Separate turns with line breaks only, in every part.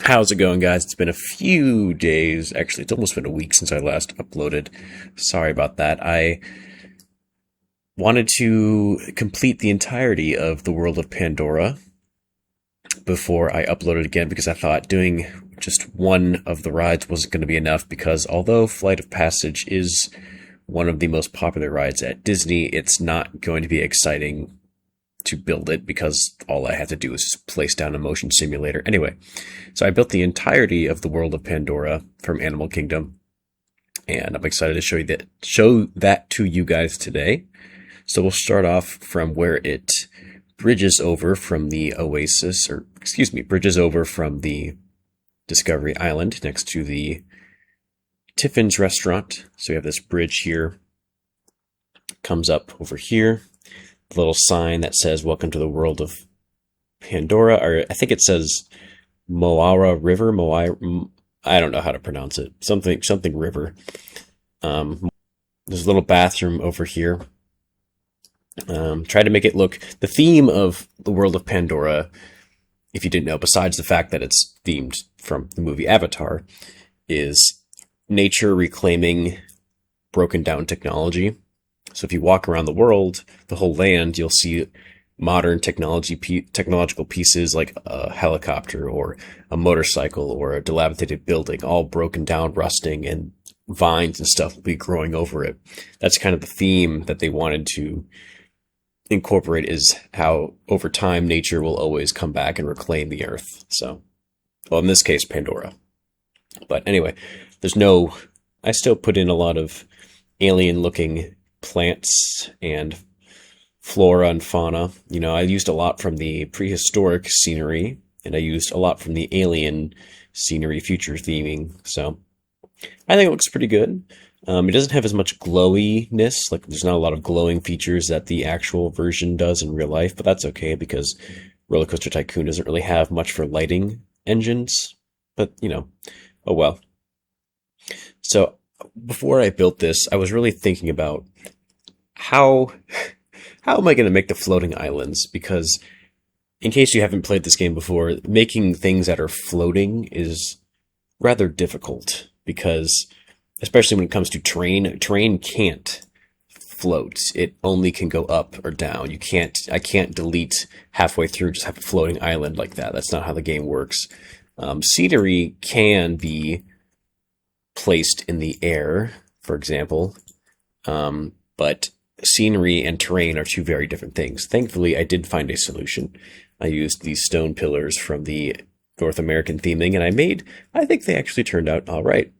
How's it going, guys? It's been a few days. Actually, it's almost been a week since I last uploaded. Sorry about that. I wanted to complete the entirety of the world of Pandora before I uploaded again because I thought doing just one of the rides wasn't going to be enough because although Flight of Passage is one of the most popular rides at Disney, it's not going to be exciting to build it because all I have to do is just place down a motion simulator. Anyway, so I built the entirety of the world of Pandora from Animal Kingdom, and I'm excited to show that to you guys today. So we'll start off from where it bridges over from the bridges over from the Discovery Island next to the Tiffin's restaurant. So we have this bridge here, comes up over here. Little sign that says "Welcome to the world of Pandora," or I think it says Moara River. I don't know how to pronounce it. Something river. There's a little bathroom over here. Try to make it look. The theme of the world of Pandora, if you didn't know, besides the fact that it's themed from the movie Avatar, is nature reclaiming broken down technology. So if you walk around the world, the whole land, you'll see modern technological pieces like a helicopter or a motorcycle or a dilapidated building, all broken down, rusting, and vines and stuff will be growing over it. That's kind of the theme that they wanted to incorporate, is how over time nature will always come back and reclaim the earth. So, well, in this case, Pandora. But anyway, I still put in a lot of alien looking plants and flora and fauna. I used a lot from the prehistoric scenery, and I used a lot from the alien scenery future theming. So I think it looks pretty good. It doesn't have as much glowiness. Like there's not a lot of glowing features that the actual version does in real life, but that's okay because Roller Coaster Tycoon doesn't really have much for lighting engines. But oh well. So before I built this, I was really thinking about how am I going to make the floating islands? Because in case you haven't played this game before, making things that are floating is rather difficult because, especially when it comes to terrain can't float. It only can go up or down. I can't delete halfway through, just have a floating island like that. That's not how the game works. Scenery can be placed in the air, for example, but scenery and terrain are two very different things. Thankfully, I did find a solution. I used these stone pillars from the North American theming, and I think they actually turned out all right.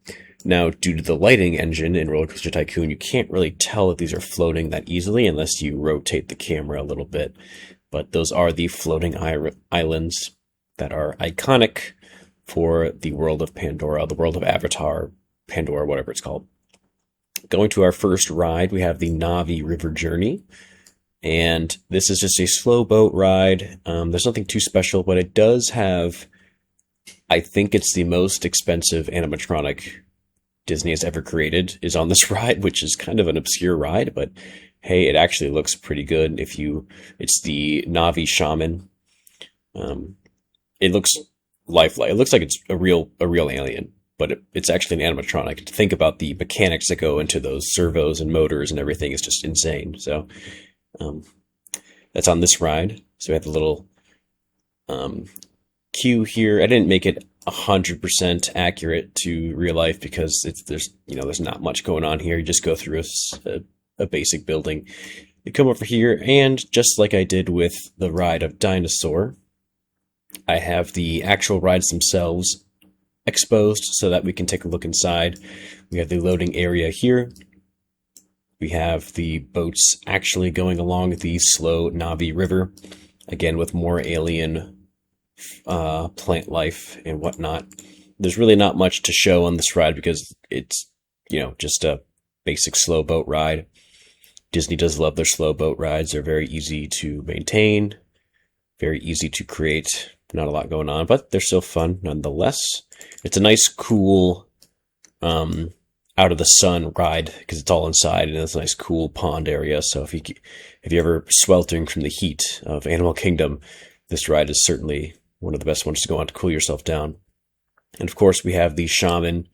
Now, due to the lighting engine in Roller Coaster Tycoon, you can't really tell that these are floating that easily unless you rotate the camera a little bit. But those are the floating islands that are iconic for the world of Pandora, the world of Avatar, Pandora, whatever it's called. Going to our first ride, we have the Navi River Journey, and this is just a slow boat ride. There's nothing too special, but it does have, I think it's the most expensive animatronic Disney has ever created is on this ride, which is kind of an obscure ride, but hey, it actually looks pretty good. It's the Navi Shaman. It looks lifelike. It looks like it's a real alien, but it's actually an animatronic. To think about the mechanics that go into those servos and motors and everything is just insane. So that's on this ride. So we have the little queue here. I didn't make it 100% accurate to real life because there's not much going on here. You just go through a basic building. You come over here, and just like I did with the ride of Dinosaur, I have the actual rides themselves exposed so that we can take a look inside. We have the loading area here. We have the boats actually going along the slow Navi River, again with more alien plant life and whatnot. There's really not much to show on this ride because it's just a basic slow boat ride. Disney does love their slow boat rides. They're very easy to maintain, very easy to create. Not a lot going on, but they're still fun nonetheless. It's a nice, cool, out of the sun ride because it's all inside and it's a nice, cool pond area. So if you ever sweltering from the heat of Animal Kingdom, this ride is certainly one of the best ones to go on to cool yourself down. And of course, we have the Shaman.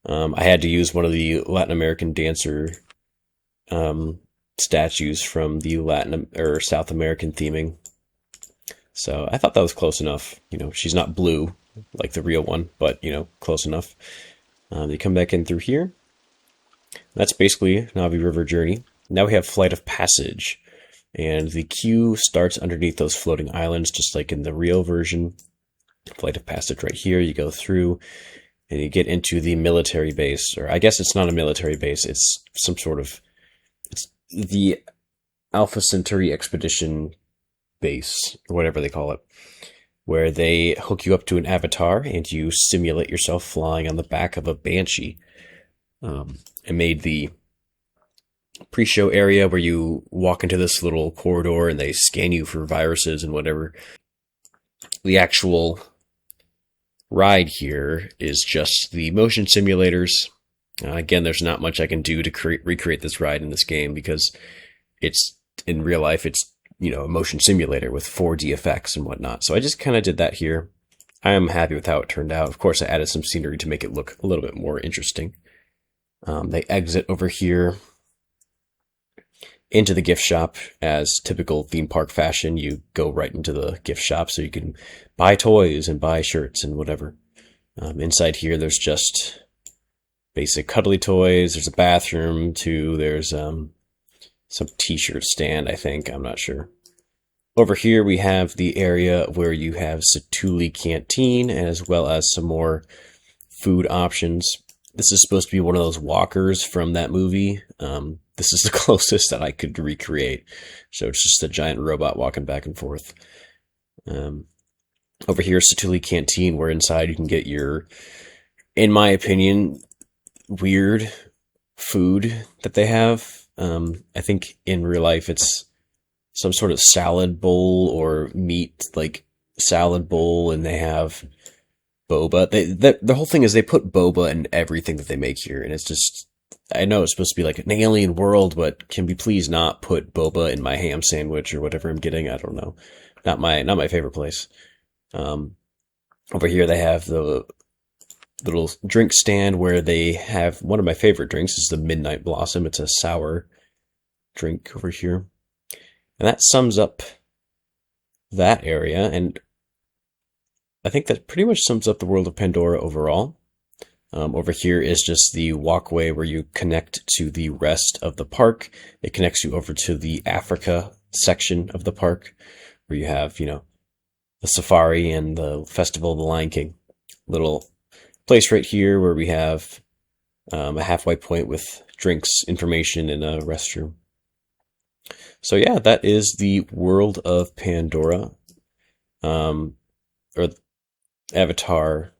I had to use one of the Latin American dancer statues from the Latin or South American theming. So I thought that was close enough. You know, she's not blue like the real one, but, you know, close enough. You come back in through here. That's basically Navi River Journey. Now we have Flight of Passage. And the queue starts underneath those floating islands, just like in the real version. Flight of Passage right here. You go through and you get into the military base. Or I guess it's not a military base. It's some sort of... It's the Alpha Centauri Expedition base, or whatever they call it, where they hook you up to an avatar and you simulate yourself flying on the back of a Banshee. I made the pre-show area where you walk into this little corridor and they scan you for viruses and whatever. The actual ride here is just the motion simulators. Again, there's not much I can do to recreate this ride in this game because it's, in real life, it's, you know, a motion simulator with 4D effects and whatnot. So I just kind of did that here. I am happy with how it turned out. Of course, I added some scenery to make it look a little bit more interesting. They exit over here into the gift shop. As typical theme park fashion, you go right into the gift shop so you can buy toys and buy shirts and whatever. Inside here, there's just basic cuddly toys. There's a bathroom too. There's some t-shirt stand, I think. I'm not sure. Over here, we have the area where you have Satuli Canteen, as well as some more food options. This is supposed to be one of those walkers from that movie. This is the closest that I could recreate. So it's just a giant robot walking back and forth. Over here, Satuli Canteen, where inside you can get your, in my opinion, weird food that they have. I think in real life it's some sort of salad bowl or meat, like salad bowl, and they have boba. The whole thing is they put boba in everything that they make here, and it's just, I know it's supposed to be like an alien world, but can we please not put boba in my ham sandwich or whatever I'm getting? I don't know. Not my favorite place. Over here they have the little drink stand where they have one of my favorite drinks is the Midnight Blossom. It's a sour drink over here. And that sums up that area, and I think that pretty much sums up the world of Pandora overall. Over here is just the walkway where you connect to the rest of the park. It connects you over to the Africa section of the park, where you have, you know, the safari and the Festival of the Lion King. Little place right here where we have a halfway point with drinks, information, and a restroom. So yeah, that is the world of Pandora, or Avatar,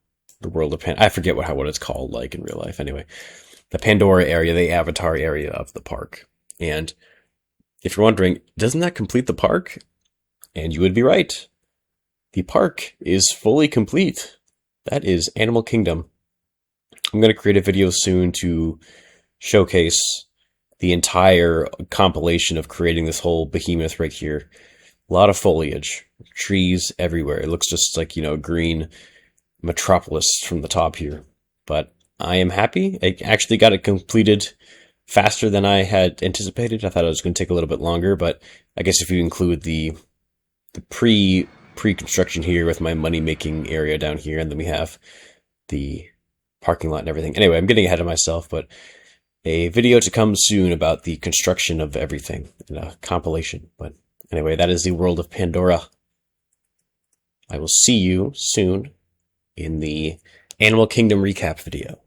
the world of I forget what it's called like in real life. Anyway, the Pandora area, the Avatar area of the park. And if you're wondering, doesn't that complete the park? And you would be right. The park is fully complete. That is Animal Kingdom. I'm going to create a video soon to showcase the entire compilation of creating this whole behemoth right here. A lot of foliage, trees everywhere. It looks just like, you know, green metropolis from the top here. But I am happy. I actually got it completed faster than I had anticipated. I thought it was going to take a little bit longer, but I guess if you include the pre-construction here with my money-making area down here, and then we have the parking lot and everything. Anyway, I'm getting ahead of myself, but a video to come soon about the construction of everything in a compilation. But anyway, that is the world of Pandora. I will see you soon in the Animal Kingdom recap video.